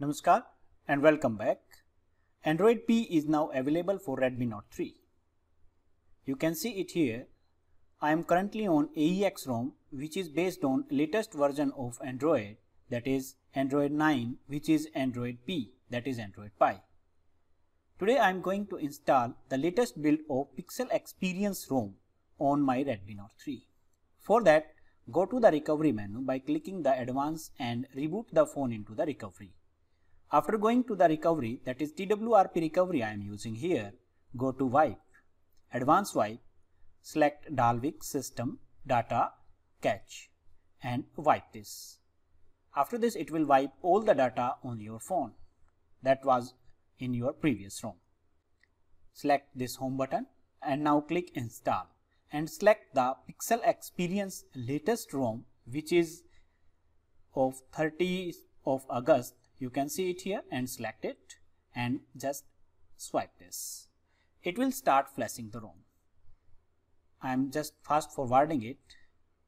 Namaskar and welcome back. Android P is now available for Redmi Note 3. You can see it here. I am currently on AEX ROM, which is based on latest version of Android, that is Android 9, which is Android P, that is Android Pie. Today I am going to install the latest build of Pixel Experience ROM on my Redmi Note 3. For that, go to the recovery menu by clicking the advanced and reboot the phone into the recovery. After going to the recovery, that is TWRP recovery I am using here, go to wipe, advanced wipe, select Dalvik system data cache and wipe this. After this it will wipe all the data on your phone that was in your previous ROM. Select this home button and now click install and select the Pixel Experience latest ROM, which is of 30th of August. You can see it here and select it and just swipe this. It will start flashing the ROM. I am just fast forwarding it.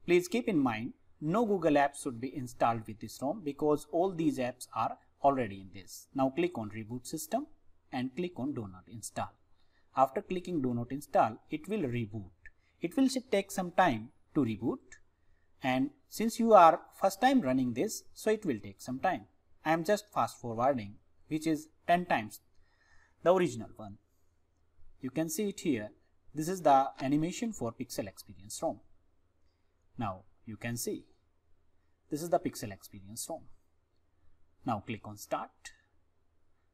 Please keep in mind no Google apps should be installed with this ROM because all these apps are already in this. Now click on reboot system and click on do not install. After clicking do not install, it will reboot. It will take some time to reboot, and since you are first time running this, so it will take some time. I am just fast forwarding, which is 10 times the original one. You can see it here. This is the animation for Pixel Experience ROM. Now you can see this is the Pixel Experience ROM. Now click on start.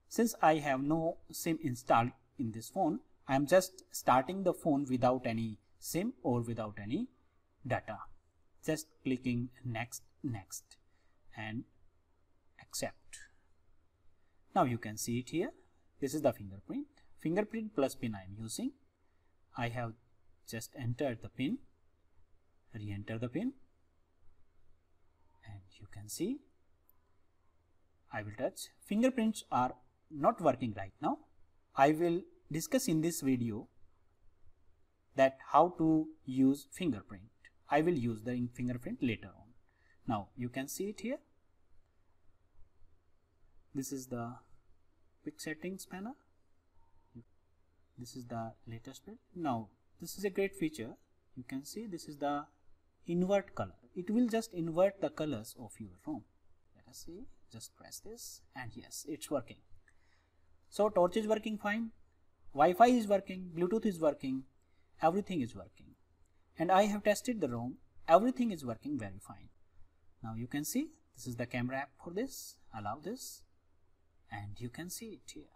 Since I have no SIM installed in this phone, I am just starting the phone without any SIM or without any data. Just clicking next and accept. Now you can see it here. This is the fingerprint plus pin I am using. I have just entered the pin, re-enter the pin, and you can see I will touch. Fingerprints are not working right now. I will discuss in this video that how to use fingerprint. I will use the fingerprint later on. Now you can see it here. This is the quick settings panel. This is the latest build. Now this is a great feature. You can see this is the invert color. It will just invert the colors of your ROM. Let us see. Just press this and yes, it's working. So torch is working fine. Wi-Fi is working. Bluetooth is working. Everything is working. And I have tested the ROM. Everything is working very fine. Now you can see this is the camera app for this. Allow this. And you can see it here.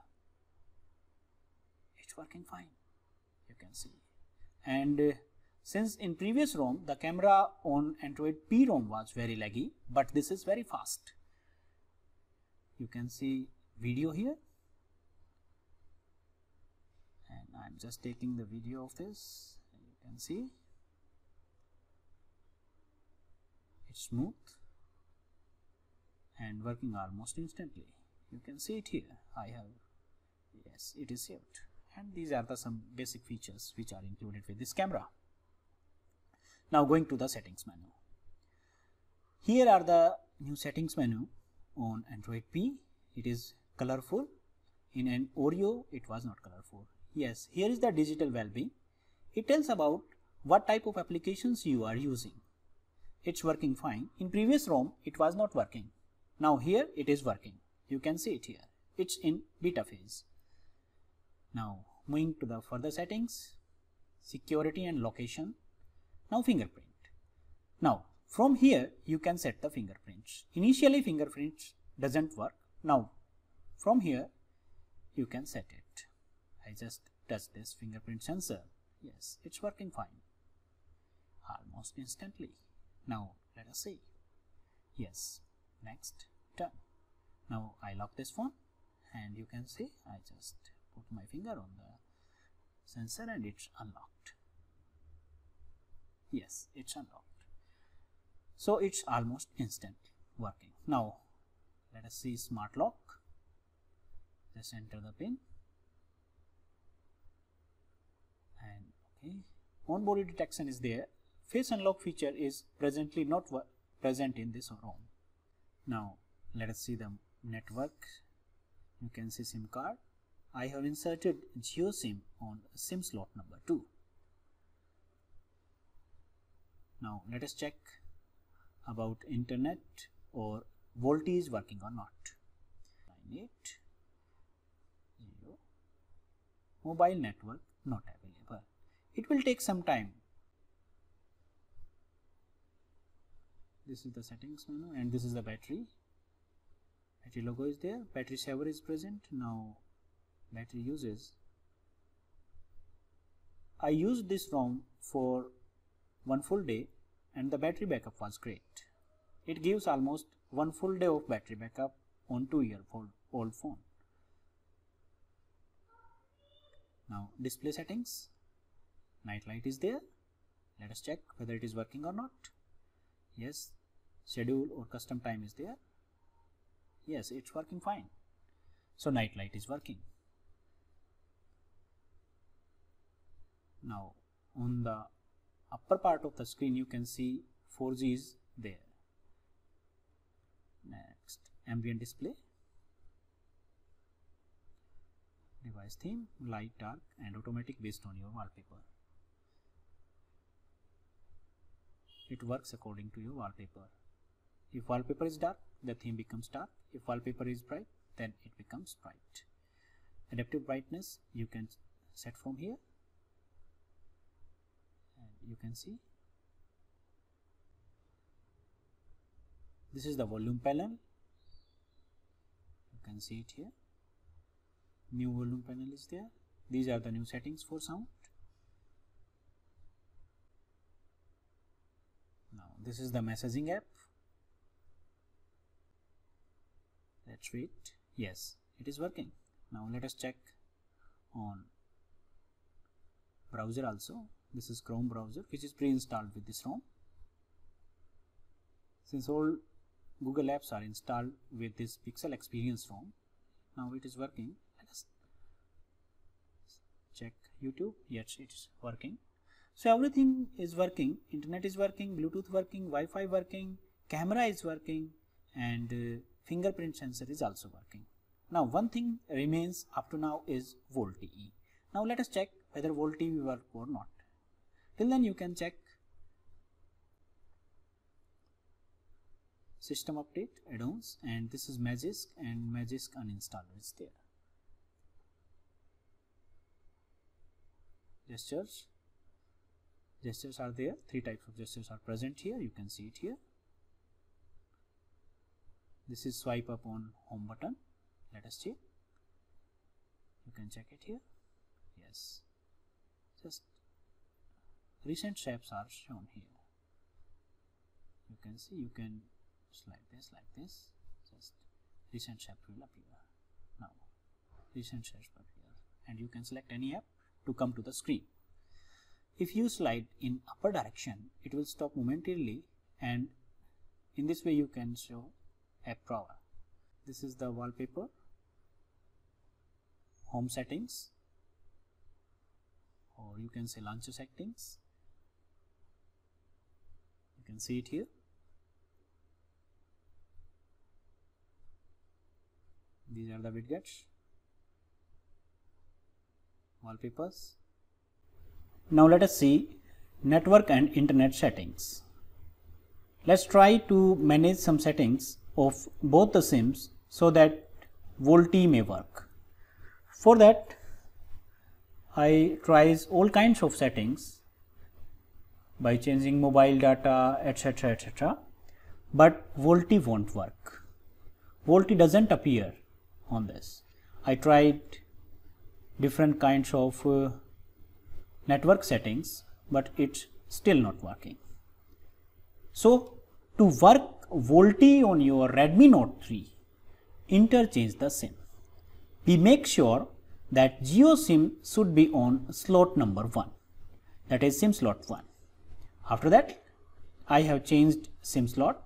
It's working fine. You can see. And since in previous ROM the camera on Android P ROM was very laggy, but this is very fast. You can see video here. And I'm just taking the video of this. You can see it's smooth and working almost instantly. You can see it here. I have, yes, it is saved. And these are the some basic features which are included with this camera. Now going to the settings menu. Here are the new settings menu on Android P. It is colorful. In an Oreo, it was not colorful. Yes, here is the digital well-being. It tells about what type of applications you are using. It's working fine. In previous ROM, it was not working. Now here it is working. You can see it here. It's in beta phase. Now moving to the further settings, security and location. Now fingerprint. Now from here you can set the fingerprints. Initially fingerprints doesn't work. Now from here you can set it. I just touch this fingerprint sensor. Yes, it's working fine. Almost instantly. Now let us see. Yes, next, done. Now I lock this phone and you can see I just put my finger on the sensor and it's unlocked. Yes, it's unlocked. So it's almost instant working. Now let us see smart lock. Just enter the pin. And okay, on body detection is there. Face unlock feature is presently not present in this ROM. Now let us see the network, you can see SIM card. I have inserted JioSIM on SIM slot number 2. Now let us check about internet or VoLTE is working or not. 98 0 mobile network not available. It will take some time. This is the settings menu and this is the battery. Battery logo is there, battery saver is present. Now battery uses. I used this ROM for one full day and the battery backup was great. It gives almost one full day of battery backup on 2-year-old phone. Now display settings, night light is there. Let us check whether it is working or not. Yes, schedule or custom time is there. Yes, it's working fine. So night light is working. Now on the upper part of the screen you can see 4G is there. Next, ambient display, device theme, light, dark and automatic based on your wallpaper. It works according to your wallpaper. If wallpaper is dark, the theme becomes dark. If wallpaper is bright, then it becomes bright. Adaptive brightness you can set from here. And you can see this is the volume panel. You can see it here. New volume panel is there. These are the new settings for sound. Now this is the messaging app. Let's wait. Yes, it is working. Now let us check on browser also. This is Chrome browser which is pre-installed with this ROM. Since all Google apps are installed with this Pixel Experience ROM, now it is working. Let us check YouTube. Yes, it is working. So everything is working. Internet is working, Bluetooth working, Wi-Fi working, camera is working, and fingerprint sensor is also working. Now one thing remains up to now is VoLTE. Now let us check whether VoLTE will work or not. Till then you can check system update, add-ons, and this is Magisk, and Magisk uninstaller is there. Gestures are there. 3 types of gestures are present here. You can see it here. This is swipe up on home button. Let us check. You can check it here. Yes. Just recent shapes are shown here. You can see, you can slide this like this. Just recent shape will appear. Now recent shapes appear and you can select any app to come to the screen. If you slide in upper direction, it will stop momentarily, and in this way you can show app drawer. This is the wallpaper, home settings, or you can say launcher settings. You can see it here. These are the widgets, wallpapers. Now let us see network and internet settings. Let's try to manage some settings of both the SIMs so that VoLTE may work. For that, I tries all kinds of settings by changing mobile data, etc., etc. But VoLTE won't work. VoLTE doesn't appear on this. I tried different kinds of network settings, but it's still not working. So to work VoLTE on your Redmi Note 3, interchange the SIM. We make sure that JioSIM should be on slot number 1, that is SIM slot 1. After that, I have changed SIM slot.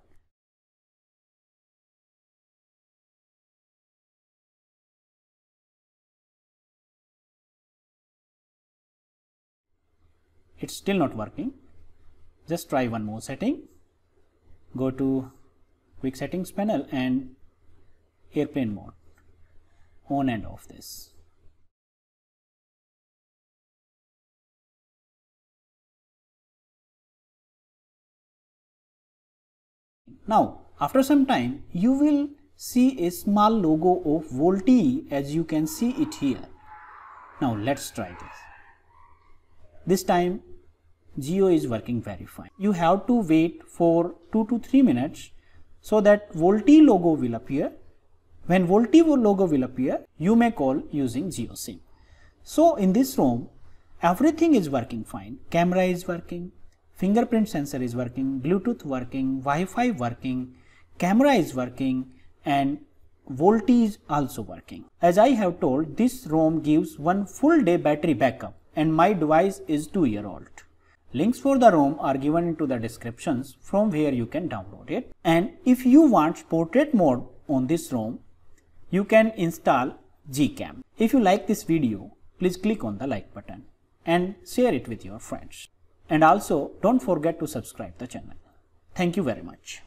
It's still not working. Just try one more setting. Go to quick settings panel and airplane mode, on and off this. Now, after some time, you will see a small logo of VoLTE as you can see it here. Now, let's try this. This time, Jio is working very fine. You have to wait for 2 to 3 minutes so that VoLTE logo will appear. When VoLTE logo will appear, you may call using Jio SIM. So, in this ROM, everything is working fine. Camera is working, fingerprint sensor is working, Bluetooth working, Wi-Fi working, camera is working, and VoLTE is also working. As I have told, this ROM gives 1 full day battery backup and my device is 2-year-old. Links for the ROM are given into the descriptions from where you can download it. And if you want portrait mode on this ROM, you can install Gcam. If you like this video, please click on the like button and share it with your friends. And also don't forget to subscribe the channel. Thank you very much.